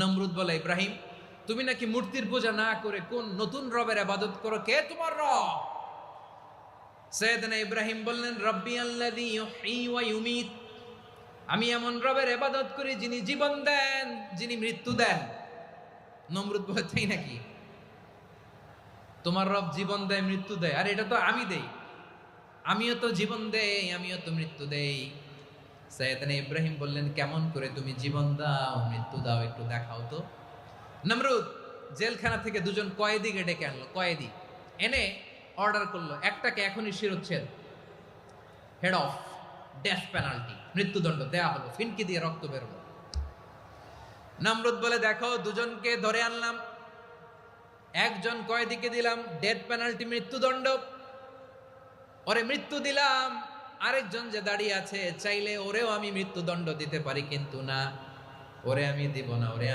নমরুদ বলে, ইব্রাহিম তুমি নাকি মূর্তির পূজা না করে কোন নতুন রবের ইবাদত করো, কে তোমার রব? সাইয়েদনা ইব্রাহিম বললেন, রব্বি আল্লাযী ইউহয়ী ওয়া ইউমীত, আমি এমন রবের ইবাদত করি যিনি জীবন দেন, যিনি মৃত্যু দেন। নমরুদ বলে, তাই নাকি? তোমার রব জীবন দেয় মৃত্যু দেয়, আর এটা তো আমি দেই, আমিও তো জীবন দেই, আমিও তো মৃত্যু দেই। সাইয়েদনা ইব্রাহিম বললেন, কেমন করে তুমি জীবন দাও মৃত্যু দাও, একটু দেখাও তো। নমরুদ জেলখানা থেকে দুজন কয়েদিকে ডেকে আনলো, কয়েদি এনে অর্ডার করলো, একটাকে এখনই শিরোচ্ছেদ, হেড অফ, ডেথ পেনাল্টি, মৃত্যুদণ্ড দেয়া হলো, ফিনকি দিয়ে রক্ত বেরোলো। নমরুদ বলে, দেখো দুজনকে ধরে আনলাম, একজন কয়েদিকে দিলাম ডেথ পেনাল্টি, মৃত্যুদণ্ড, ওরে মৃত্যু দিলাম। আরেকজন যে দাঁড়িয়ে আছে, চাইলে ওরেও আমি মৃত্যুদণ্ড দিতে পারি, কিন্তু না, ওরে আমি দিব না, ওরে